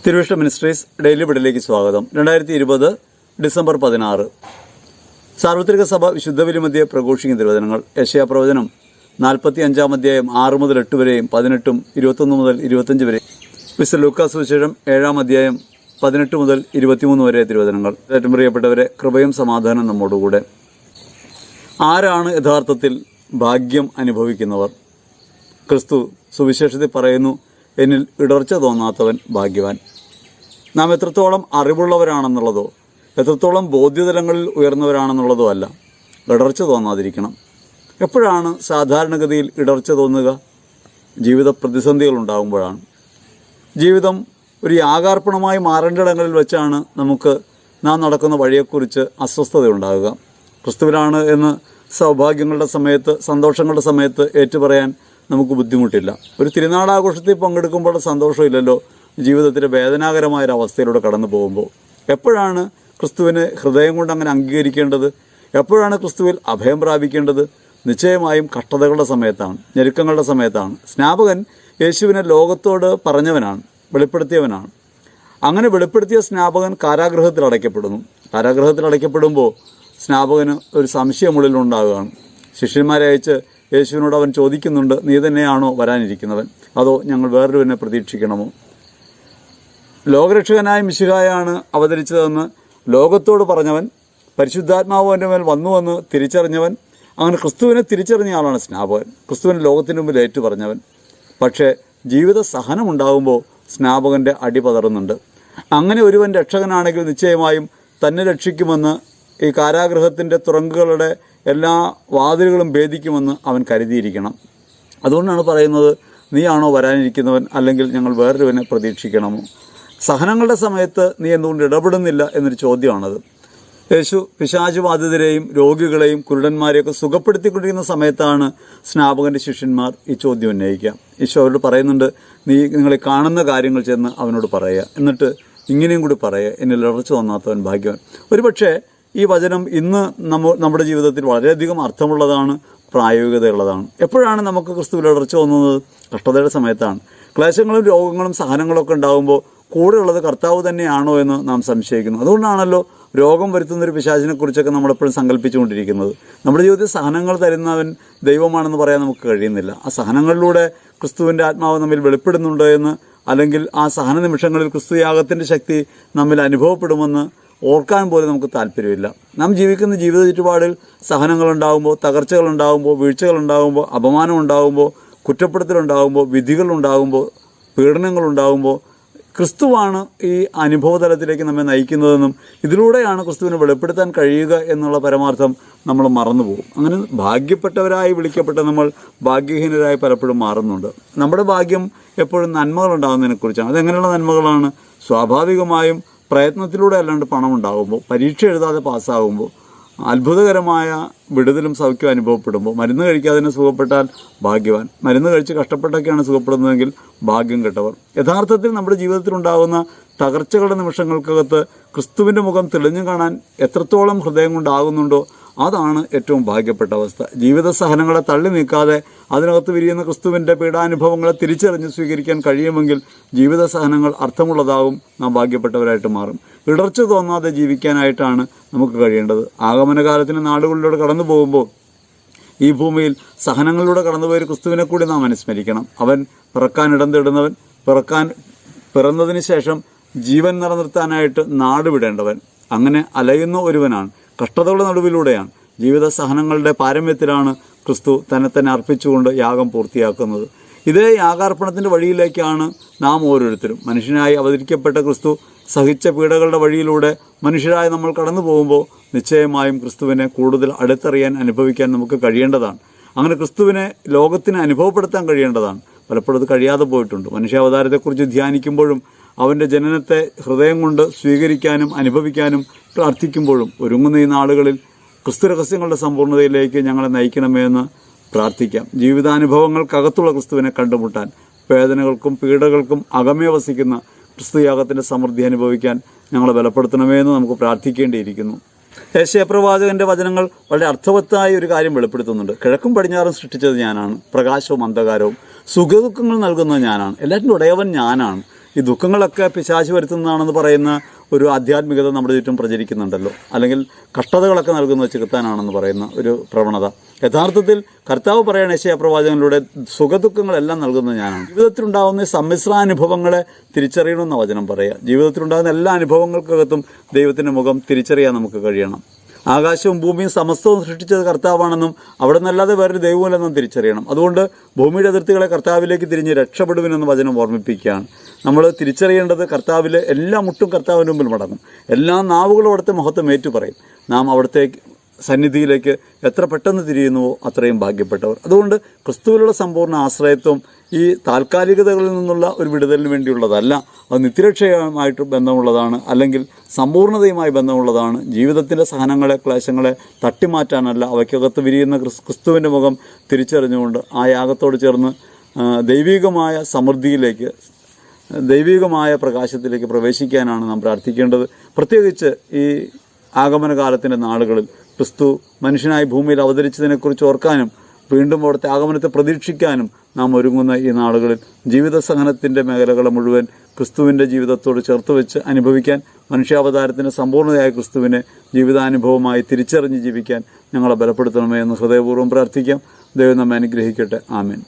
തിരുവിഷ്ട ministries daily ബിഡിലേക്ക് സ്വാഗതം. 2020 December 16. സാർവത്രിക സഭ വിശുദ്ധ ബലിമധ്യേ പ്രഘോഷിക്കുന്ന തിരുവചനങ്ങൾ. യെശയ്യാ പ്രവചനം 45 അധ്യായം 6 മുതൽ 8 വരെയും 18 21 മുതൽ 25 വരെ. വിശുദ്ധ ലൂക്കാസ് സുവിശേഷം 7 അധ്യായം 18 മുതൽ 23 വരെ തിരുവചനങ്ങൾ. ഏറ്റവും പ്രിയപ്പെട്ടവരെ, കൃപയും സമാധാനം നമ്മോടുകൂടെ. ആരാണ് യഥാർത്ഥത്തിൽ ഭാഗ്യം അനുഭവിക്കുന്നവർ? ക്രിസ്തു സുവിശേഷത്തിൽ പറയുന്നു, എന്നിൽ ഇടർച്ച തോന്നാത്തവൻ ഭാഗ്യവാൻ. നാം എത്രത്തോളം അറിവുള്ളവരാണെന്നുള്ളതോ എത്രത്തോളം ബോധ്യതലങ്ങളിൽ ഉയർന്നവരാണെന്നുള്ളതോ അല്ല, ഇടർച്ച തോന്നാതിരിക്കണം. എപ്പോഴാണ് സാധാരണഗതിയിൽ ഇടർച്ച തോന്നുക? ജീവിത പ്രതിസന്ധികൾ ഉണ്ടാകുമ്പോഴാണ്. ജീവിതം ഒരു യാഗാർപ്പണമായി മാറേണ്ടിടങ്ങളിൽ വെച്ചാണ് നമുക്ക് നാം നടക്കുന്ന വഴിയെക്കുറിച്ച് അസ്വസ്ഥതയുണ്ടാകുക. ക്രിസ്തുവിലാണ് എന്ന് സൗഭാഗ്യങ്ങളുടെ സമയത്ത്, സന്തോഷങ്ങളുടെ സമയത്ത് ഏറ്റുപറയാൻ നമുക്ക് ബുദ്ധിമുട്ടില്ല. ഒരു തിരുനാളാഘോഷത്തിൽ പങ്കെടുക്കുമ്പോൾ സന്തോഷമില്ലല്ലോ ജീവിതത്തിലെ വേദനാകരമായൊരവസ്ഥയിലൂടെ കടന്നു പോകുമ്പോൾ. എപ്പോഴാണ് ക്രിസ്തുവിന് ഹൃദയം കൊണ്ട് അങ്ങനെ അംഗീകരിക്കേണ്ടത്? എപ്പോഴാണ് ക്രിസ്തുവിൽ അഭയം പ്രാപിക്കേണ്ടത്? നിശ്ചയമായും കഷ്ടതകളുടെ സമയത്താണ്, ഞെരുക്കങ്ങളുടെ സമയത്താണ്. സ്നാപകൻ യേശുവിനെ ലോകത്തോട് പറഞ്ഞവനാണ്, വെളിപ്പെടുത്തിയവനാണ്. അങ്ങനെ വെളിപ്പെടുത്തിയ സ്നാപകൻ കാരാഗൃഹത്തിൽ അടയ്ക്കപ്പെടുന്നു. കാരാഗൃഹത്തിൽ അടയ്ക്കപ്പെടുമ്പോൾ സ്നാപകന് ഒരു സംശയമുള്ളിലുണ്ടാകുകയാണ്. ശിഷ്യന്മാരെ അയച്ച് യേശുവിനോട് അവൻ ചോദിക്കുന്നുണ്ട്, നീ തന്നെയാണോ വരാനിരിക്കുന്നവൻ, അതോ ഞങ്ങൾ വേറൊരുവനെ പ്രതീക്ഷിക്കണമോ? ലോകരക്ഷകനായ മിശിഹായാണ് അവതരിച്ചതെന്ന് ലോകത്തോട് പറഞ്ഞവൻ, പരിശുദ്ധാത്മാവ് അവൻ്റെ മേൽ വന്നുവെന്ന് തിരിച്ചറിഞ്ഞവൻ, അങ്ങനെ ക്രിസ്തുവിനെ തിരിച്ചറിഞ്ഞ ആളാണ് സ്നാപകൻ. ക്രിസ്തുവിനെ ലോകത്തിന് മുമ്പിൽ ഏറ്റുപറഞ്ഞവൻ. പക്ഷേ ജീവിത സഹനമുണ്ടാകുമ്പോൾ സ്നാപകൻ്റെ അടി പതറുന്നുണ്ട്. അങ്ങനെ ഒരുവൻ രക്ഷകനാണെങ്കിൽ നിശ്ചയമായും തന്നെ രക്ഷിക്കുമെന്ന്, ഈ കാരാഗൃഹത്തിൻ്റെ തുറങ്കുകളുടെ എല്ലാ വാതിലുകളും ഭേദിക്കുമെന്ന് അവൻ കരുതിയിരിക്കണം. അതുകൊണ്ടാണ് പറയുന്നത്, നീയാണോ വരാനിരിക്കുന്നവൻ, അല്ലെങ്കിൽ ഞങ്ങൾ വേറൊരുവനെ പ്രതീക്ഷിക്കണമോ? സഹനങ്ങളുടെ സമയത്ത് നീ എന്തുകൊണ്ട് ഇടപെടുന്നില്ല എന്നൊരു ചോദ്യമാണത്. യേശു പിശാച് ബാധിതരെയും രോഗികളെയും കുരുടന്മാരെയൊക്കെ സുഖപ്പെടുത്തിക്കൊണ്ടിരിക്കുന്ന സമയത്താണ് സ്നാപകൻ്റെ ശിഷ്യന്മാർ ഈ ചോദ്യം ഉന്നയിക്കുക. ഈശോ അവരോട് പറയുന്നുണ്ട്, നിങ്ങൾ കാണുന്ന കാര്യങ്ങൾ ചെന്ന് അവനോട് പറയുക, എന്നിട്ട് ഇങ്ങനെയും കൂടി പറയുക, എന്നിൽ ഇടർച്ച തോന്നാത്തവൻ ഭാഗ്യവാൻ. ഒരുപക്ഷെ ഈ വചനം ഇന്ന് നമ്മുടെ ജീവിതത്തിൽ വളരെയധികം അർത്ഥമുള്ളതാണ്, പ്രായോഗികതയുള്ളതാണ്. എപ്പോഴാണ് നമുക്ക് ക്രിസ്തുവിൽ ഇടർച്ച തോന്നുന്നത്? കഷ്ടതയുടെ സമയത്താണ്. ക്ലേശങ്ങളും രോഗങ്ങളും സഹനങ്ങളൊക്കെ ഉണ്ടാകുമ്പോൾ കൂടെയുള്ളത് കർത്താവ് തന്നെയാണോ എന്ന് നാം സംശയിക്കുന്നു. അതുകൊണ്ടാണല്ലോ രോഗം വരുത്തുന്നൊരു പിശാചിനെ കുറിച്ചൊക്കെ നമ്മളെപ്പോഴും സങ്കല്പിച്ചുകൊണ്ടിരിക്കുന്നത്. നമ്മുടെ ജീവിതത്തിൽ സഹനങ്ങൾ തരുന്നവൻ ദൈവമാണെന്ന് പറയാൻ നമുക്ക് കഴിയുന്നില്ല. ആ സഹനങ്ങളിലൂടെ ക്രിസ്തുവിൻ്റെ ആത്മാവ് നമ്മിൽ വെളിപ്പെടുന്നുണ്ട് എന്ന്, അല്ലെങ്കിൽ ആ സഹന നിമിഷങ്ങളിൽ ക്രിസ്തു യാഗത്തിൻ്റെ ശക്തി നമ്മിൽ അനുഭവപ്പെടുമെന്ന് ഓർക്കാൻ പോലും നമുക്ക് താല്പര്യമില്ല. നാം ജീവിക്കുന്ന ജീവിത ചുറ്റുപാടിൽ സഹനങ്ങളുണ്ടാകുമ്പോൾ, തകർച്ചകളുണ്ടാകുമ്പോൾ, വീഴ്ചകളുണ്ടാകുമ്പോൾ, അപമാനമുണ്ടാകുമ്പോൾ, കുറ്റപ്പെടുത്തലുണ്ടാകുമ്പോൾ, വിധികളുണ്ടാകുമ്പോൾ, പീഡനങ്ങളുണ്ടാകുമ്പോൾ ക്രിസ്തുവാണ് ഈ അനുഭവതലത്തിലേക്ക് നമ്മെ നയിക്കുന്നതെന്നും ഇതിലൂടെയാണ് ക്രിസ്തുവിനെ വെളിപ്പെടുത്താൻ കഴിയുക എന്നുള്ള പരമാർത്ഥം നമ്മൾ മറന്നുപോകും. അങ്ങനെ ഭാഗ്യപ്പെട്ടവരായി വിളിക്കപ്പെട്ട നമ്മൾ ഭാഗ്യഹീനരായി പലപ്പോഴും മാറുന്നുണ്ട്. നമ്മുടെ ഭാഗ്യം എപ്പോഴും നന്മകളുണ്ടാകുന്നതിനെക്കുറിച്ചാണ്. അതെങ്ങനെയുള്ള നന്മകളാണ്? സ്വാഭാവികമായും പ്രയത്നത്തിലൂടെ അല്ലാണ്ട് പണം ഉണ്ടാകുമ്പോൾ, പരീക്ഷ എഴുതാതെ പാസ്സാകുമ്പോൾ, അത്ഭുതകരമായ വിടുതലും സൗഖ്യം അനുഭവപ്പെടുമ്പോൾ, മരുന്ന് കഴിക്കാതെ തന്നെ സുഖപ്പെട്ടാൽ ഭാഗ്യവാൻ. മരുന്ന് കഴിച്ച് കഷ്ടപ്പെട്ടൊക്കെയാണ് സുഖപ്പെടുന്നതെങ്കിൽ ഭാഗ്യം കെട്ടവർ. യഥാർത്ഥത്തിൽ നമ്മുടെ ജീവിതത്തിലുണ്ടാകുന്ന തകർച്ചകളുടെ നിമിഷങ്ങൾക്കകത്ത് ക്രിസ്തുവിൻ്റെ മുഖം തെളിഞ്ഞു കാണാൻ എത്രത്തോളം ഹൃദയം കൊണ്ടാകുന്നുണ്ടോ അതാണ് ഏറ്റവും ഭാഗ്യപ്പെട്ട അവസ്ഥ. ജീവിത സഹനങ്ങളെ തള്ളി നീക്കാതെ അതിനകത്ത് വിരിയുന്ന ക്രിസ്തുവിൻ്റെ പീഡാനുഭവങ്ങളെ തിരിച്ചറിഞ്ഞ് സ്വീകരിക്കാൻ കഴിയുമെങ്കിൽ ജീവിത സഹനങ്ങൾ അർത്ഥമുള്ളതാകും, നാം ഭാഗ്യപ്പെട്ടവരായിട്ട് മാറും. ഇടർച്ച തോന്നാതെ ജീവിക്കാനായിട്ടാണ് നമുക്ക് കഴിയേണ്ടത്. ആഗമനകാലത്തിന് നാടുകളിലൂടെ കടന്നു പോകുമ്പോൾ ഈ ഭൂമിയിൽ സഹനങ്ങളിലൂടെ കടന്നുപോയൊരു ക്രിസ്തുവിനെ കൂടി നാം അനുസ്മരിക്കണം. അവൻ പിറക്കാനിടം തേടുന്നവൻ, പിറന്നതിന് ശേഷം ജീവൻ നിലനിർത്താനായിട്ട് നാട് വിടേണ്ടവൻ, അങ്ങനെ അലയുന്ന ഒരുവനാണ്. കഷ്ടതകളുടെ നടുവിലൂടെയാണ്, ജീവിത സഹനങ്ങളുടെ പാരമ്യത്തിലാണ് ക്രിസ്തു തന്നെ അർപ്പിച്ചുകൊണ്ട് യാഗം പൂർത്തിയാക്കുന്നത്. ഇതേ യാഗാർപ്പണത്തിൻ്റെ വഴിയിലേക്കാണ് നാം ഓരോരുത്തരും. മനുഷ്യനായി അവതരിക്കപ്പെട്ട ക്രിസ്തു സഹിച്ച പീഡകളുടെ വഴിയിലൂടെ മനുഷ്യരായി നമ്മൾ കടന്നു പോകുമ്പോൾ നിശ്ചയമായും ക്രിസ്തുവിനെ കൂടുതൽ അടുത്തറിയാൻ, അനുഭവിക്കാൻ നമുക്ക് കഴിയേണ്ടതാണ്. അങ്ങനെ ക്രിസ്തുവിനെ ലോകത്തിന് അനുഭവപ്പെടുത്താൻ കഴിയേണ്ടതാണ്. പലപ്പോഴും അത് കഴിയാതെ പോയിട്ടുണ്ട്. മനുഷ്യാവതാരത്തെക്കുറിച്ച് ധ്യാനിക്കുമ്പോഴും അവൻ്റെ ജനനത്തെ ഹൃദയം കൊണ്ട് സ്വീകരിക്കാനും അനുഭവിക്കാനും പ്രാർത്ഥിക്കുമ്പോഴും ഒരുങ്ങുന്ന ഈ നാളുകളിൽ ക്രിസ്തു രഹസ്യങ്ങളുടെ സമ്പൂർണ്ണതയിലേക്ക് ഞങ്ങളെ നയിക്കണമേ എന്ന് പ്രാർത്ഥിക്കാം. ജീവിതാനുഭവങ്ങൾക്കകത്തുള്ള ക്രിസ്തുവിനെ കണ്ടുമുട്ടാൻ, വേദനകൾക്കും പീഡകൾക്കും അകമേ വസിക്കുന്ന ക്രിസ്തുയാഗത്തിൻ്റെ സമൃദ്ധി അനുഭവിക്കാൻ ഞങ്ങളെ ബലപ്പെടുത്തണമേ എന്ന് നമുക്ക് പ്രാർത്ഥിക്കേണ്ടിയിരിക്കുന്നു. യെശയ്യാ പ്രവാചകന്റെ വചനങ്ങൾ വളരെ അർത്ഥവത്തായ ഒരു കാര്യം വെളിപ്പെടുത്തുന്നുണ്ട്. കിഴക്കും പടിഞ്ഞാറും സൃഷ്ടിച്ചത് ഞാനാണ്, പ്രകാശവും അന്ധകാരവും സുഖദുഃഖങ്ങൾ നൽകുന്നത് ഞാനാണ്, എല്ലാറ്റിൻ്റെ ഉടയവൻ ഞാനാണ്. ഈ ദുഃഖങ്ങളൊക്കെ പിശാച് വരുത്തുന്നതാണെന്ന് പറയുന്ന ഒരു ആധ്യാത്മികത നമ്മുടെ ചുറ്റും പ്രചരിക്കുന്നുണ്ടല്ലോ, അല്ലെങ്കിൽ കഷ്ടതകളൊക്കെ നൽകുന്നത് ചെകുത്താനാണെന്ന് പറയുന്ന ഒരു പ്രവണത. യഥാർത്ഥത്തിൽ കർത്താവ് പറയുന്ന യെശയ്യാ പ്രവാചകനിലൂടെ സുഖദുഃഖങ്ങളെല്ലാം നൽകുന്നത് ഞാനാണ്. ജീവിതത്തിലുണ്ടാകുന്ന സമ്മിശ്രാനുഭവങ്ങളെ തിരിച്ചറിയണമെന്ന വചനം പറയുക. ജീവിതത്തിലുണ്ടാകുന്ന എല്ലാ അനുഭവങ്ങൾക്കകത്തും ദൈവത്തിൻ്റെ മുഖം തിരിച്ചറിയാൻ നമുക്ക് കഴിയണം. ആകാശവും ഭൂമിയും സമസ്തവും സൃഷ്ടിച്ചത് കർത്താവാണെന്നും അവിടെ നിന്നല്ലാതെ വേറൊരു ദൈവമില്ലെന്നും തിരിച്ചറിയണം. അതുകൊണ്ട് ഭൂമിയുടെ അതിർത്തികളെ കർത്താവിലേക്ക് തിരിഞ്ഞ് രക്ഷപ്പെടുവിനെന്ന് വചനം ഓർമ്മിപ്പിക്കുകയാണ്. നമ്മൾ തിരിച്ചറിയേണ്ടത് കർത്താവിലെ എല്ലാ മുട്ടും കർത്താവിൻ്റെ മുമ്പിൽ മടങ്ങും, എല്ലാ നാവുകളും അവിടുത്തെ മഹത്വം ഏറ്റുപറയും. നാം അവിടുത്തെ സന്നിധിയിലേക്ക് എത്ര പെട്ടെന്ന് തിരിയുന്നുവോ അത്രയും ഭാഗ്യപ്പെട്ടവർ. അതുകൊണ്ട് ക്രിസ്തുവിലുള്ള സമ്പൂർണ്ണ ആശ്രയത്വം ഈ താൽക്കാലികതകളിൽ നിന്നുള്ള ഒരു വിടുതലിന് വേണ്ടിയുള്ളതല്ല, അത് നിത്യരക്ഷയുമായിട്ട് ബന്ധമുള്ളതാണ്, അല്ലെങ്കിൽ സമ്പൂർണ്ണതയുമായി ബന്ധമുള്ളതാണ്. ജീവിതത്തിൻ്റെ സഹനങ്ങളെ, ക്ലേശങ്ങളെ തട്ടിമാറ്റാനല്ല, അവയ്ക്കകത്ത് വിരിയുന്ന ക്രിസ്തുവിൻ്റെ മുഖം തിരിച്ചറിഞ്ഞുകൊണ്ട് ആ യാഗത്തോട് ചേർന്ന് ദൈവികമായ സമൃദ്ധിയിലേക്ക്, ദൈവികമായ പ്രകാശത്തിലേക്ക് പ്രവേശിക്കാനാണ് നാം പ്രാർത്ഥിക്കേണ്ടത്. പ്രത്യേകിച്ച് ഈ ആഗമനകാലത്തിൻ്റെ നാളുകളിൽ ക്രിസ്തു മനുഷ്യനായി ഭൂമിയിൽ അവതരിച്ചതിനെക്കുറിച്ച് ഓർക്കാനും വീണ്ടും അവിടുത്തെ ആഗമനത്തെ പ്രതീക്ഷിക്കാനും നാം ഒരുങ്ങുന്ന ഈ നാളുകളിൽ ജീവിത സഹനത്തിൻ്റെ മേഖലകളെ മുഴുവൻ ക്രിസ്തുവിൻ്റെ ജീവിതത്തോട് ചേർത്ത് വെച്ച് അനുഭവിക്കാൻ, മനുഷ്യാവതാരത്തിൻ്റെ സമ്പൂർണ്ണതയായ ക്രിസ്തുവിനെ ജീവിതാനുഭവമായി തിരിച്ചറിഞ്ഞ് ജീവിക്കാൻ ഞങ്ങളെ ബലപ്പെടുത്തണമേ എന്ന് ഹൃദയപൂർവ്വം പ്രാർത്ഥിക്കാം. ദൈവം നമ്മെ അനുഗ്രഹിക്കട്ടെ. ആമേൻ.